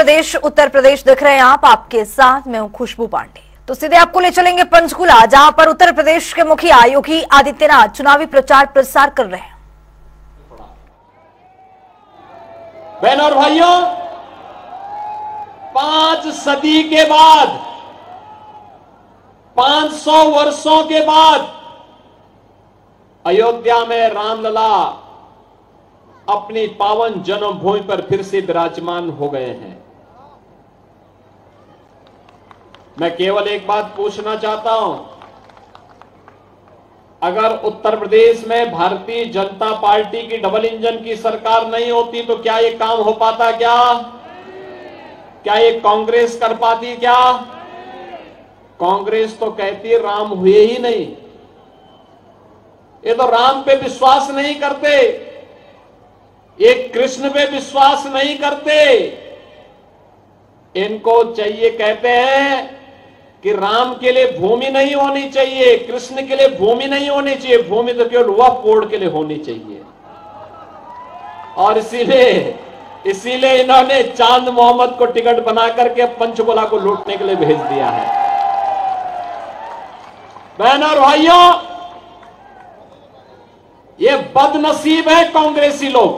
प्रदेश उत्तर प्रदेश दिख रहे हैं आपके साथ मैं हूं खुशबू पांडे। तो सीधे आपको ले चलेंगे पंचकुला, जहां पर उत्तर प्रदेश के मुखिया योगी आदित्यनाथ चुनावी प्रचार प्रसार कर रहे हैं। बहनों और भाइयों, 5 सदी के बाद, 500 वर्षों के बाद अयोध्या में रामलला अपनी पावन जन्मभूमि पर फिर से विराजमान हो गए हैं। मैं केवल एक बात पूछना चाहता हूं, अगर उत्तर प्रदेश में भारतीय जनता पार्टी की डबल इंजन की सरकार नहीं होती तो क्या ये काम हो पाता? क्या ये कांग्रेस कर पाती? कांग्रेस तो कहती राम हुए ही नहीं, ये तो राम पे विश्वास नहीं करते, ये कृष्ण पे विश्वास नहीं करते। इनको चाहिए, कहते हैं कि राम के लिए भूमि नहीं होनी चाहिए, कृष्ण के लिए भूमि नहीं होनी चाहिए, भूमि तो केवल वक्फ बोर्ड के लिए होनी चाहिए। और इसीलिए इन्होंने चांद मोहम्मद को टिकट बना करके पंचकुला को लूटने के लिए भेज दिया है। बहनों और भाइयों, ये बदनसीब है कांग्रेसी लोग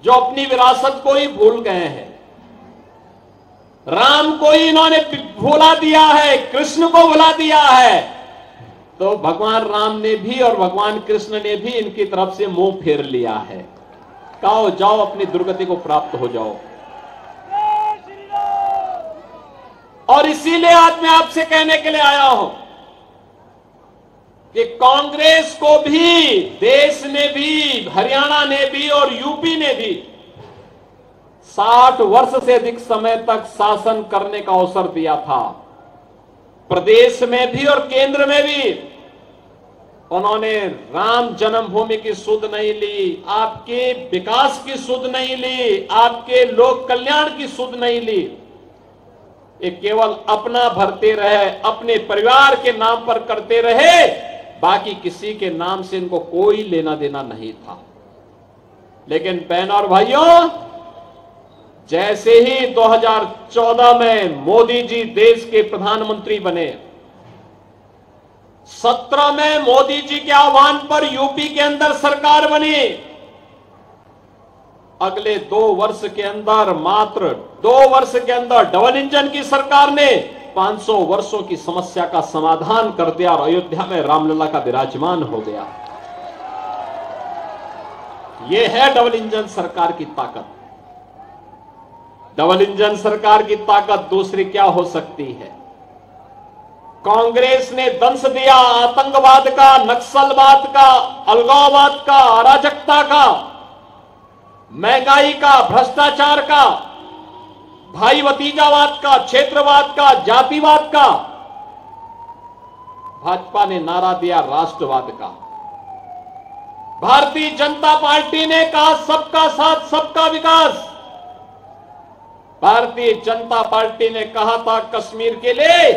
जो अपनी विरासत को ही भूल गए हैं। राम को ही इन्होंने भुला दिया है, कृष्ण को भुला दिया है, तो भगवान राम ने भी और भगवान कृष्ण ने भी इनकी तरफ से मुंह फेर लिया है। कहो जाओ, अपनी दुर्गति को प्राप्त हो जाओ। और इसीलिए आज मैं आपसे कहने के लिए आया हूं कि कांग्रेस को भी, देश ने भी, हरियाणा ने भी और यूपी ने भी 60 वर्ष से अधिक समय तक शासन करने का अवसर दिया था। प्रदेश में भी और केंद्र में भी उन्होंने राम जन्मभूमि की सुध नहीं ली, आपके विकास की सुध नहीं ली, आपके लोक कल्याण की सुध नहीं ली। ये केवल अपना भरते रहे, अपने परिवार के नाम पर करते रहे, बाकी किसी के नाम से इनको कोई लेना देना नहीं था। लेकिन बहनों और भाइयों, जैसे ही 2014 में मोदी जी देश के प्रधानमंत्री बने, 17 में मोदी जी के आह्वान पर यूपी के अंदर सरकार बनी, अगले 2 वर्ष के अंदर, मात्र 2 वर्ष के अंदर डबल इंजन की सरकार ने 500 वर्षों की समस्या का समाधान कर दिया और अयोध्या में रामलला का विराजमान हो गया। यह है डबल इंजन सरकार की ताकत। डबल इंजन सरकार की ताकत दूसरी क्या हो सकती है? कांग्रेस ने दंश दिया आतंकवाद का, नक्सलवाद का, अलगाववाद का, अराजकता का, महंगाई का, भ्रष्टाचार का, भाई भतीजावाद का, क्षेत्रवाद का, जातिवाद का। भाजपा ने नारा दिया राष्ट्रवाद का। भारतीय जनता पार्टी ने कहा सबका साथ सबका विकास। भारतीय जनता पार्टी ने कहा था कश्मीर के लिए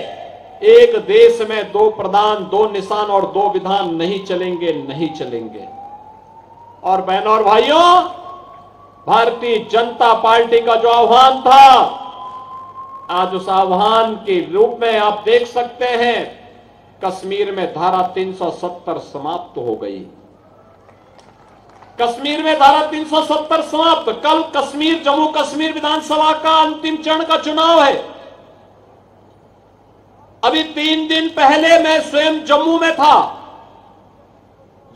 एक देश में 2 प्रधान, 2 निशान और 2 विधान नहीं चलेंगे। और बहनों और भाइयों, भारतीय जनता पार्टी का जो आह्वान था, आज उस आह्वान के रूप में आप देख सकते हैं कश्मीर में धारा 370 समाप्त हो गई। कश्मीर में धारा 370 समाप्त। कल कश्मीर, जम्मू कश्मीर विधानसभा का अंतिम चरण का चुनाव है। अभी 3 दिन पहले मैं स्वयं जम्मू में था।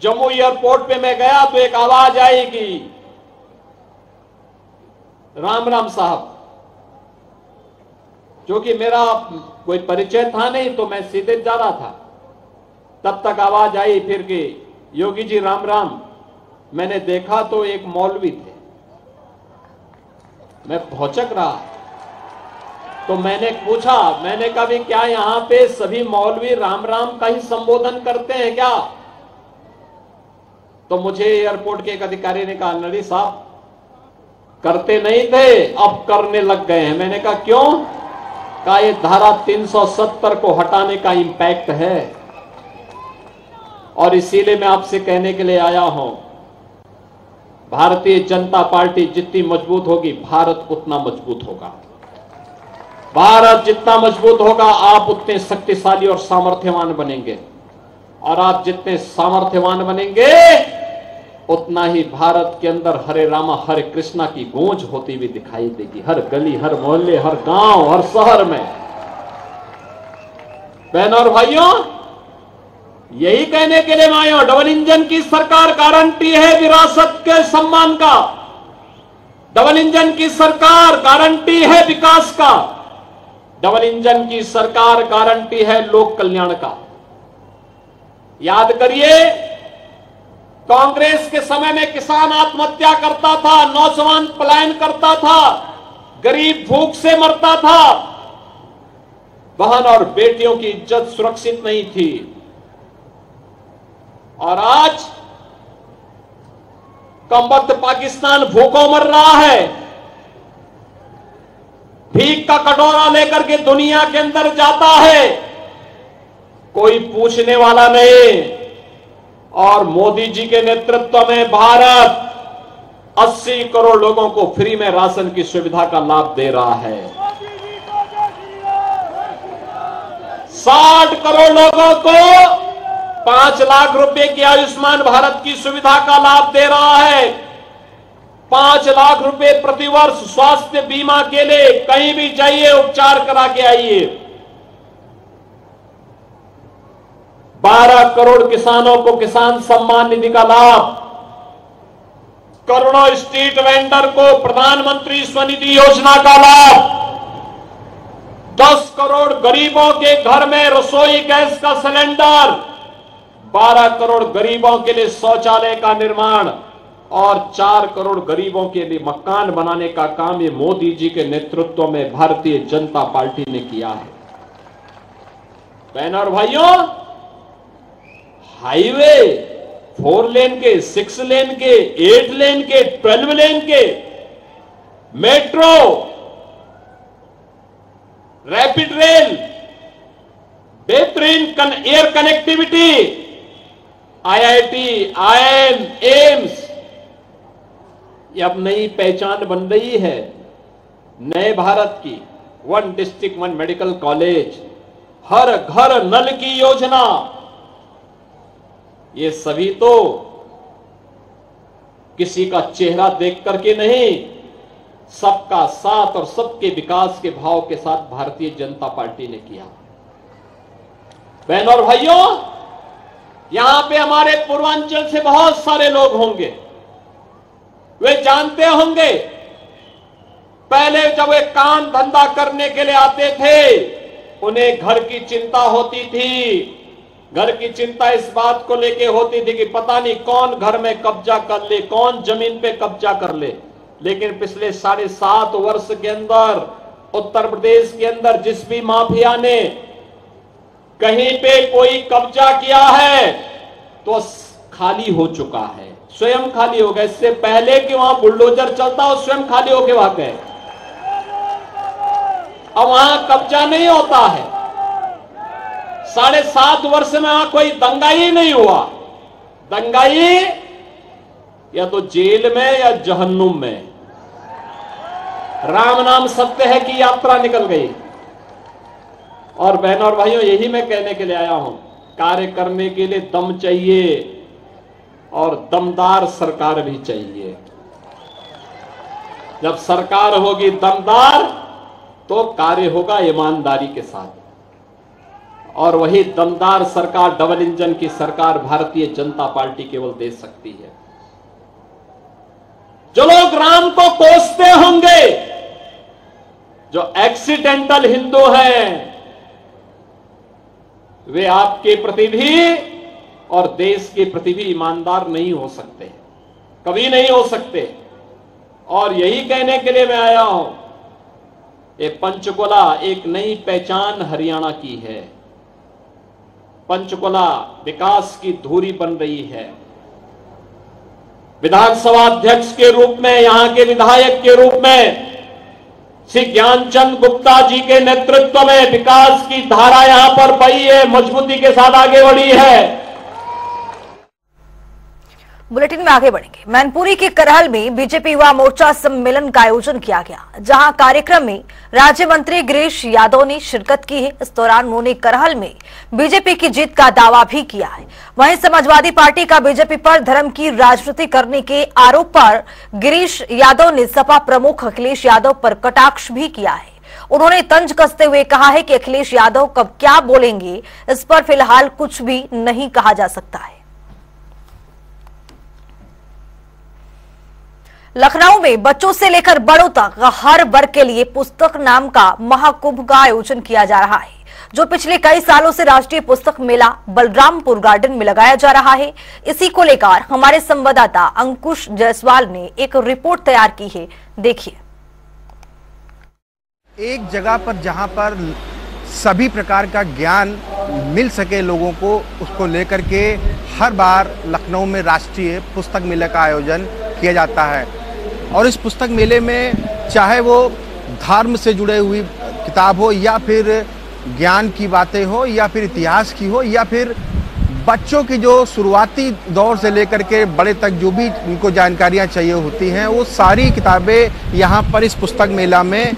जम्मू एयरपोर्ट पे मैं गया तो एक आवाज आई कि राम राम साहब, जो कि मेरा कोई परिचय था नहीं, तो मैं सीधे जा रहा था। तब तक आवाज आई फिर कि योगी जी राम राम। मैंने देखा तो एक मौलवी थे। मैं भौचक रहा, तो मैंने पूछा, मैंने कहा भी क्या यहां पे सभी मौलवी राम राम का ही संबोधन करते हैं क्या? तो मुझे एयरपोर्ट के एक अधिकारी ने कहा, नड़ी साहब करते नहीं थे, अब करने लग गए हैं। मैंने कहा क्यों? कहा ये धारा 370 को हटाने का इंपैक्ट है। और इसीलिए मैं आपसे कहने के लिए आया हूं, भारतीय जनता पार्टी जितनी मजबूत होगी, भारत उतना मजबूत होगा। भारत जितना मजबूत होगा, आप उतने शक्तिशाली और सामर्थ्यवान बनेंगे, और आप जितने सामर्थ्यवान बनेंगे, उतना ही भारत के अंदर हरे रामा हरे कृष्णा की गूंज होती हुई दिखाई देगी, हर गली, हर मोहल्ले, हर गांव, हर शहर में। बहनों और भाइयों, यही कहने के लिए मैं आया हूं, डबल इंजन की सरकार गारंटी है विरासत के सम्मान का। डबल इंजन की सरकार गारंटी है विकास का। डबल इंजन की सरकार गारंटी है लोक कल्याण का। याद करिए, कांग्रेस के समय में किसान आत्महत्या करता था, नौजवान पलायन करता था, गरीब भूख से मरता था, बहन और बेटियों की इज्जत सुरक्षित नहीं थी। और आज कमबख्त पाकिस्तान भूखों मर रहा है, भीख का कटोरा लेकर के दुनिया के अंदर जाता है, कोई पूछने वाला नहीं। और मोदी जी के नेतृत्व में भारत 80 करोड़ लोगों को फ्री में राशन की सुविधा का लाभ दे रहा है। 60 करोड़ लोगों को 5 लाख रुपए की आयुष्मान भारत की सुविधा का लाभ दे रहा है। 5 लाख रुपए प्रतिवर्ष स्वास्थ्य बीमा के लिए, कहीं भी जाइए उपचार करा के आइए। 12 करोड़ किसानों को किसान सम्मान निधि का लाभ, करोड़ों स्ट्रीट वेंडर को प्रधानमंत्री स्वनिधि योजना का लाभ, 10 करोड़ गरीबों के घर में रसोई गैस का सिलेंडर, 12 करोड़ गरीबों के लिए शौचालय का निर्माण, और 4 करोड़ गरीबों के लिए मकान बनाने का काम ये मोदी जी के नेतृत्व में भारतीय जनता पार्टी ने किया है। बहनों और भाइयों, हाईवे 4 लेन के, 6 लेन के, 8 लेन के, 12 लेन के, मेट्रो, रैपिड रेल, बेहतरीन air connectivity, IIT, IIM, AIIMS, ये अब नई पहचान बन रही है नए भारत की। 1 डिस्ट्रिक्ट 1 मेडिकल कॉलेज, हर घर नल की योजना, ये सभी तो किसी का चेहरा देख करके नहीं, सबका साथ और सबके विकास के भाव के साथ भारतीय जनता पार्टी ने किया। बहनों और भाइयों, यहां पे हमारे पूर्वांचल से बहुत सारे लोग होंगे, वे जानते होंगे पहले जब वे काम धंधा करने के लिए आते थे, उन्हें घर की चिंता होती थी। घर की चिंता इस बात को लेके होती थी कि पता नहीं कौन घर में कब्जा कर ले, कौन जमीन पे कब्जा कर ले। लेकिन पिछले 7.5 वर्ष के अंदर उत्तर प्रदेश के अंदर जिस भी माफिया ने कहीं पे कोई कब्जा किया है तो खाली हो चुका है, स्वयं खाली हो गया। इससे पहले कि वहां बुलडोजर चलता हो, स्वयं खाली होके वहां गए। अब वहां कब्जा नहीं होता है। 7.5 वर्ष में वहां कोई दंगाई नहीं हुआ। दंगाई या तो जेल में या जहन्नुम में। राम नाम सत्य है की यात्रा निकल गई। और बहनों और भाइयों, यही मैं कहने के लिए आया हूं, कार्य करने के लिए दम चाहिए और दमदार सरकार भी चाहिए। जब सरकार होगी दमदार तो कार्य होगा ईमानदारी के साथ। और वही दमदार सरकार, डबल इंजन की सरकार भारतीय जनता पार्टी केवल दे सकती है। जो लोग राम को कोसते होंगे, जो एक्सीडेंटल हिंदू हैं, वे आपके प्रति भी और देश के प्रति भी ईमानदार नहीं हो सकते, कभी नहीं हो सकते। और यही कहने के लिए मैं आया हूं, ये पंचकुला एक नई पहचान हरियाणा की है। पंचकुला विकास की धुरी बन रही है। विधानसभा अध्यक्ष के रूप में, यहां के विधायक के रूप में श्री ज्ञानचंद गुप्ता जी के नेतृत्व में विकास की धारा यहां पर बही है, मजबूती के साथ आगे बढ़ी है। बुलेटिन में आगे बढ़ेंगे। मैनपुरी के करहल में बीजेपी युवा मोर्चा सम्मेलन का आयोजन किया गया, जहां कार्यक्रम में राज्य मंत्री गिरीश यादव ने शिरकत की है। इस दौरान उन्होंने करहल में बीजेपी की जीत का दावा भी किया है। वहीं समाजवादी पार्टी का बीजेपी पर धर्म की राजनीति करने के आरोप पर गिरीश यादव ने सपा प्रमुख अखिलेश यादव पर कटाक्ष भी किया है। उन्होंने तंज कसते हुए कहा है कि अखिलेश यादव कब क्या बोलेंगे, इस पर फिलहाल कुछ भी नहीं कहा जा सकता है। लखनऊ में बच्चों से लेकर बड़ों तक हर वर्ग के लिए पुस्तक नाम का महाकुंभ का आयोजन किया जा रहा है, जो पिछले कई सालों से राष्ट्रीय पुस्तक मेला बलरामपुर गार्डन में लगाया जा रहा है। इसी को लेकर हमारे संवाददाता अंकुश जायसवाल ने एक रिपोर्ट तैयार की है, देखिए। एक जगह पर जहां पर सभी प्रकार का ज्ञान मिल सके लोगों को, उसको लेकर के हर बार लखनऊ में राष्ट्रीय पुस्तक मेले का आयोजन किया जाता है। और इस पुस्तक मेले में चाहे वो धर्म से जुड़े हुई किताब हो, या फिर ज्ञान की बातें हो, या फिर इतिहास की हो, या फिर बच्चों की जो शुरुआती दौर से लेकर के बड़े तक जो भी उनको जानकारियाँ चाहिए होती हैं, वो सारी किताबें यहाँ पर इस पुस्तक मेला में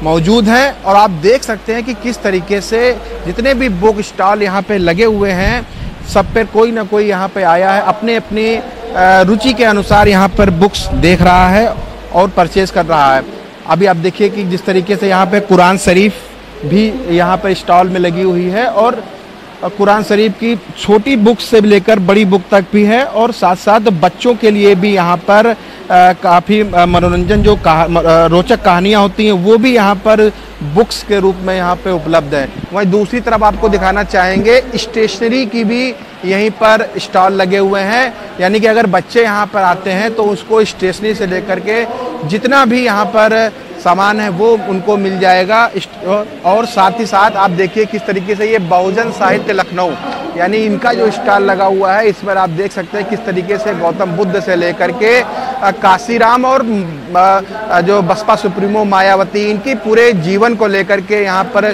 मौजूद हैं। और आप देख सकते हैं कि किस तरीके से जितने भी बुक स्टॉल यहाँ पे लगे हुए हैं, सब पर कोई ना कोई यहाँ पे आया है, अपने अपनी रुचि के अनुसार यहाँ पर बुक्स देख रहा है और परचेज कर रहा है। अभी आप देखिए कि जिस तरीके से यहाँ पे कुरान शरीफ भी यहाँ पर स्टॉल में लगी हुई है, और कुरान शरीफ की छोटी बुक से लेकर बड़ी बुक तक भी है, और साथ साथ बच्चों के लिए भी यहाँ पर काफ़ी मनोरंजन जो रोचक कहानियाँ होती हैं वो भी यहाँ पर बुक्स के रूप में यहाँ पे उपलब्ध है। वहीं दूसरी तरफ आपको दिखाना चाहेंगे, स्टेशनरी की भी यहीं पर स्टॉल लगे हुए हैं, यानी कि अगर बच्चे यहाँ पर आते हैं तो उसको स्टेशनरी से लेकर के जितना भी यहाँ पर सामान है वो उनको मिल जाएगा। और साथ ही साथ आप देखिए किस तरीके से ये बहुजन साहित्य लखनऊ, यानी इनका जो स्टॉल लगा हुआ है, इस पर आप देख सकते हैं किस तरीके से गौतम बुद्ध से लेकर के काशीराम और जो बसपा सुप्रीमो मायावती, इनकी पूरे जीवन को लेकर के यहाँ पर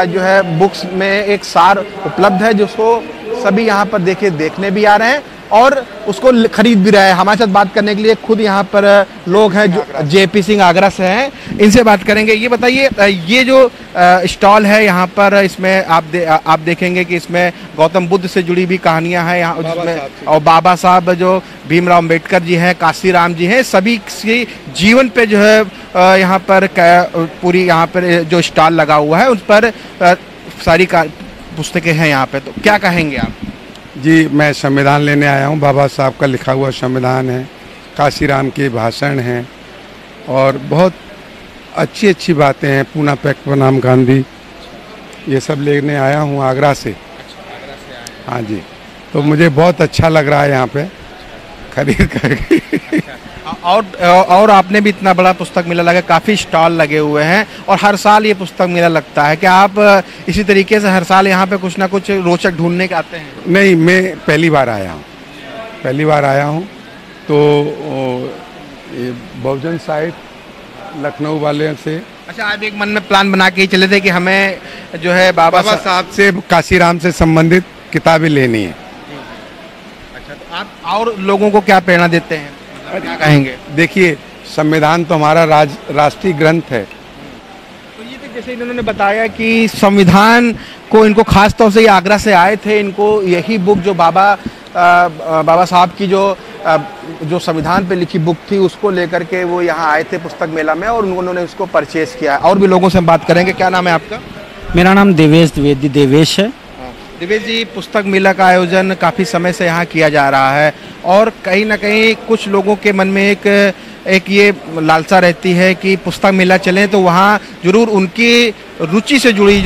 जो है बुक्स में एक सार उपलब्ध है, जिसको सभी यहाँ पर देखने भी आ रहे हैं और उसको खरीद भी रहे हैं। हमारे साथ बात करने के लिए खुद यहाँ पर लोग हैं जो जेपी सिंह आगरा से हैं, इनसे बात करेंगे। ये बताइए, ये जो स्टॉल है यहाँ पर, इसमें आप देखेंगे कि इसमें गौतम बुद्ध से जुड़ी भी कहानियाँ हैं यहाँ, जिसमें और बाबा साहब जो भीमराव अम्बेडकर जी हैं, काशीराम जी हैं, सभी के जीवन पे जो है यहाँ पर पूरी यहाँ पर जो स्टॉल लगा हुआ है उस पर सारी पुस्तकें हैं यहाँ पे। तो क्या कहेंगे आप? जी, मैं संविधान लेने आया हूँ। बाबा साहब का लिखा हुआ संविधान है, काशीराम के भाषण हैं और बहुत अच्छी अच्छी बातें हैं। पूना पैक्ट बनाम गांधी, ये सब लेने आया हूँ आगरा से। हाँ जी, तो मुझे बहुत अच्छा लग रहा है यहाँ पे खरीद करके। और आपने भी इतना बड़ा पुस्तक मेला लगा, काफ़ी स्टॉल लगे हुए हैं और हर साल ये पुस्तक मेला लगता है। क्या आप इसी तरीके से हर साल यहाँ पे कुछ ना कुछ रोचक ढूंढने के आते हैं? नहीं, मैं पहली बार आया हूँ। तो बहुजन साहित्य लखनऊ वाले से। अच्छा, आप एक मन में प्लान बना के ही चले थे कि हमें जो है बाबा साहब से, काशीराम से संबंधित किताबें लेनी है। अच्छा, तो आप और लोगों को क्या प्रेरणा देते हैं, क्या कहेंगे? देखिए, संविधान तो हमारा राष्ट्रीय ग्रंथ है। तो ये तो जैसे इन्होंने बताया कि संविधान को इनको खास तौर से ये आगरा से आए थे, इनको यही बुक जो बाबा साहब की जो संविधान पे लिखी बुक थी उसको लेकर के वो यहाँ आए थे पुस्तक मेला में और उन्होंने उसको परचेज किया। और भी लोगों से हम बात करेंगे। क्या नाम है आपका? मेरा नाम देवेश द्विवेदी देवेश है। देवेश जी, पुस्तक मेला का आयोजन काफ़ी समय से यहाँ किया जा रहा है और कहीं ना कहीं कुछ लोगों के मन में एक ये लालसा रहती है कि पुस्तक मेला चलें तो वहाँ जरूर उनकी रुचि से जुड़ी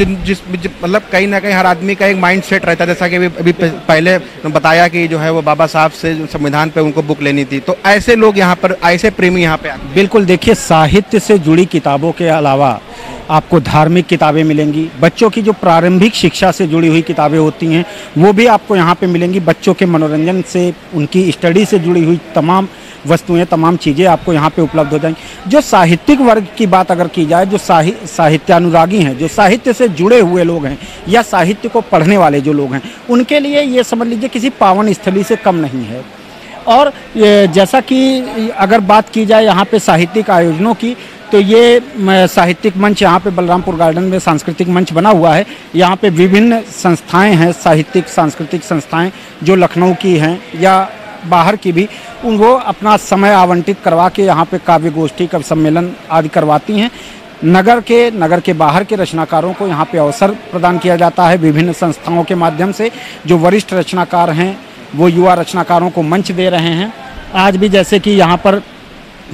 मतलब कहीं ना कहीं हर आदमी का एक माइंड सेट रहता है। जैसा कि अभी पहले बताया कि जो है वो बाबा साहब से संविधान पे उनको बुक लेनी थी, तो ऐसे लोग यहाँ पर, ऐसे प्रेमी यहाँ पे आते हैं। बिल्कुल, देखिए, साहित्य से जुड़ी किताबों के अलावा आपको धार्मिक किताबें मिलेंगी, बच्चों की जो प्रारंभिक शिक्षा से जुड़ी हुई किताबें होती हैं वो भी आपको यहाँ पे मिलेंगी। बच्चों के मनोरंजन से, उनकी स्टडी से जुड़ी हुई तमाम वस्तुएं, तमाम चीज़ें आपको यहाँ पे उपलब्ध हो जाएंगी। जो साहित्यिक वर्ग की बात अगर की जाए, जो साहित्यानुरागी हैं, जो साहित्य से जुड़े हुए लोग हैं या साहित्य को पढ़ने वाले जो लोग हैं, उनके लिए ये समझ लीजिए किसी पावन स्थली से कम नहीं है। और जैसा कि अगर बात की जाए यहाँ पे साहित्यिक आयोजनों की, तो ये साहित्यिक मंच यहाँ पे बलरामपुर गार्डन में सांस्कृतिक मंच बना हुआ है। यहाँ पे विभिन्न संस्थाएं हैं, साहित्यिक सांस्कृतिक संस्थाएं जो लखनऊ की हैं या बाहर की भी, उनको अपना समय आवंटित करवा के यहाँ पे काव्य गोष्ठी, कवि सम्मेलन आदि करवाती हैं। नगर के बाहर के रचनाकारों को यहाँ पे अवसर प्रदान किया जाता है विभिन्न संस्थाओं के माध्यम से। जो वरिष्ठ रचनाकार हैं वो युवा रचनाकारों को मंच दे रहे हैं। आज भी जैसे कि यहाँ पर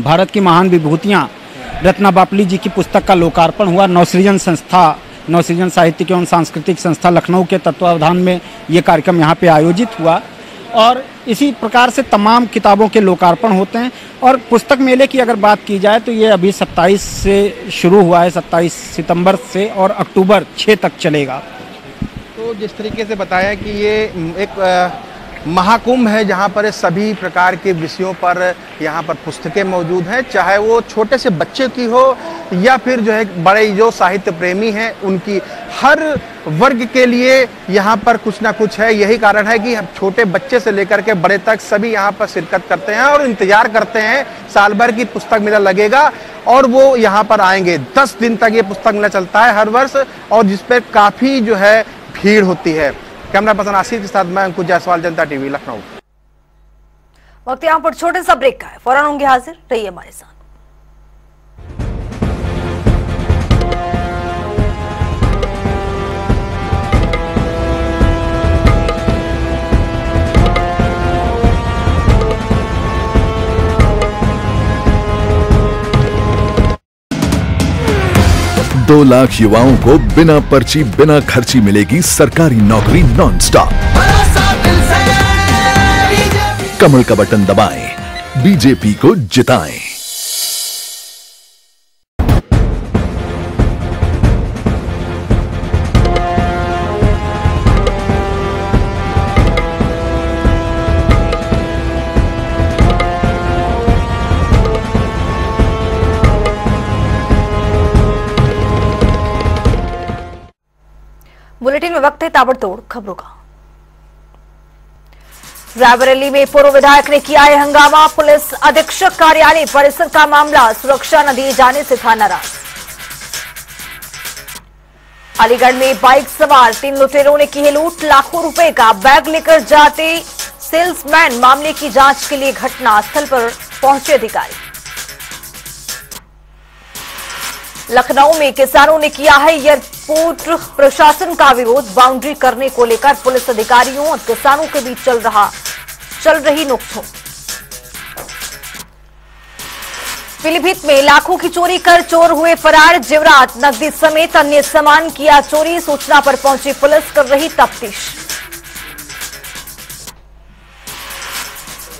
भारत की महान विभूतियाँ रत्ना बापली जी की पुस्तक का लोकार्पण हुआ। नवसृजन साहित्यिक एवं सांस्कृतिक संस्था लखनऊ के तत्वावधान में ये कार्यक्रम यहाँ पे आयोजित हुआ और इसी प्रकार से तमाम किताबों के लोकार्पण होते हैं। और पुस्तक मेले की अगर बात की जाए तो ये अभी 27 से शुरू हुआ है, 27 सितंबर से, और अक्टूबर 6 तक चलेगा। तो जिस तरीके से बताया कि ये एक महाकुंभ है जहाँ पर सभी प्रकार के विषयों पर यहाँ पर पुस्तकें मौजूद हैं, चाहे वो छोटे से बच्चे की हो या फिर जो है बड़े जो साहित्य प्रेमी हैं उनकी, हर वर्ग के लिए यहाँ पर कुछ ना कुछ है। यही कारण है कि छोटे बच्चे से लेकर के बड़े तक सभी यहाँ पर शिरकत करते हैं और इंतजार करते हैं साल भर की पुस्तक मेला लगेगा और वो यहाँ पर आएंगे। 10 दिन तक ये पुस्तक मेला चलता है हर वर्ष और जिस पर काफ़ी जो है भीड़ होती है। कैमरा पर्सन आशीष के साथ मैं अंकुश जायसवाल, जनता टीवी, लखनऊ। वक्त यहाँ पर छोटे सा ब्रेक का है, फौरन होंगे हाजिर, रहिए हमारे साथ। दो लाख युवाओं को बिना पर्ची बिना खर्ची मिलेगी सरकारी नौकरी नॉन स्टॉप। कमल का बटन दबाएं, बीजेपी को जिताएं। बुलेटिन में वक्त है ताबड़तोड़ खबरों का। रायबरेली में पूर्व विधायक ने किया है हंगामा। पुलिस अधीक्षक कार्यालय परिसर का मामला सुरक्षा न दिए जाने से था नाराज। अलीगढ़ में बाइक सवार 3 लुटेरों ने की है लूट। लाखों रुपए का बैग लेकर जाते सेल्समैन, मामले की जांच के लिए घटनास्थल पर पहुंचे अधिकारी। लखनऊ में किसानों ने किया है एयरपोर्ट प्रशासन का विरोध। बाउंड्री करने को लेकर पुलिस अधिकारियों और किसानों के बीच चल रही नोकझोंक। पीलीभीत में लाखों की चोरी कर चोर हुए फरार। जेवरात, नकदी समेत अन्य सामान किया चोरी। सूचना पर पहुंची पुलिस कर रही तफ्तीश।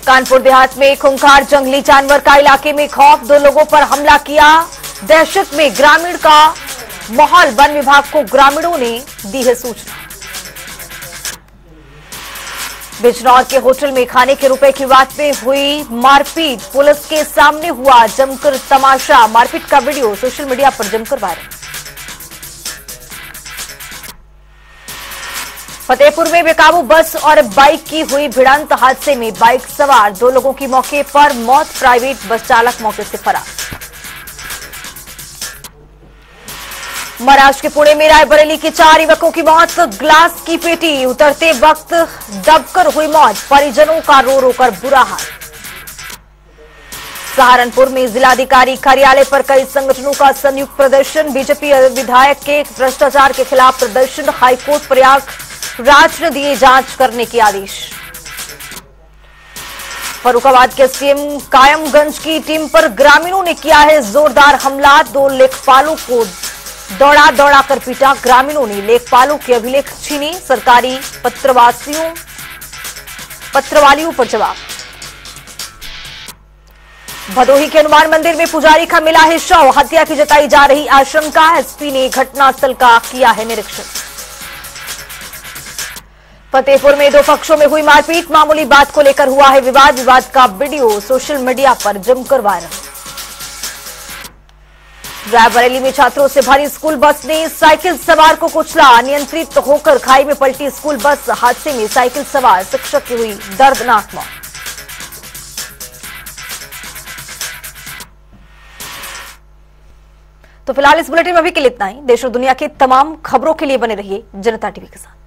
कानपुर देहात में खूंखार जंगली जानवर का इलाके में खौफ। 2 लोगों पर हमला किया। दहशत में ग्रामीण का माहौल। वन विभाग को ग्रामीणों ने दी है सूचना। बिजनौर के होटल में खाने के रुपए की बात में हुई मारपीट। पुलिस के सामने हुआ जमकर तमाशा। मारपीट का वीडियो सोशल मीडिया पर जमकर वायरल। फतेहपुर में बेकाबू बस और बाइक की हुई भिड़ंत। हादसे में बाइक सवार 2 लोगों की मौके पर मौत। प्राइवेट बस चालक मौके से फरार। महाराष्ट्र के पुणे में रायबरेली के 4 युवकों की मौत। ग्लास की पेटी उतरते वक्त दबकर हुई मौत। परिजनों का रो रो कर बुरा हाल। सहारनपुर में जिलाधिकारी कार्यालय पर कई संगठनों का संयुक्त प्रदर्शन। बीजेपी विधायक के भ्रष्टाचार के खिलाफ प्रदर्शन। हाईकोर्ट प्रयागराज ने दिए जांच करने के आदेश। फर्रुखाबाद के सीएम कायमगंज की टीम पर ग्रामीणों ने किया है जोरदार हमला। 2 लेखपालों को दौड़ा कर पीटा। ग्रामीणों ने लेखपालों के अभिलेख छीने। सरकारी पत्रवालियों पर जवाब। भदोही के हनुमान मंदिर में पुजारी का मिला है शव। हत्या की जताई जा रही आशंका। एसपी ने घटनास्थल का किया है निरीक्षण। फतेहपुर में 2 पक्षों में हुई मारपीट। मामूली बात को लेकर हुआ है विवाद। विवाद का वीडियो सोशल मीडिया पर जमकर वायरल। रायबरेली में छात्रों से भरी स्कूल बस ने साइकिल सवार को कुचला। अनियंत्रित होकर खाई में पलटी स्कूल बस। हादसे में साइकिल सवार शिक्षक की हुई दर्दनाक मौत। तो फिलहाल इस बुलेटिन में अभी के लिए इतना ही। देश और दुनिया की तमाम खबरों के लिए बने रहिए जनता टीवी के साथ।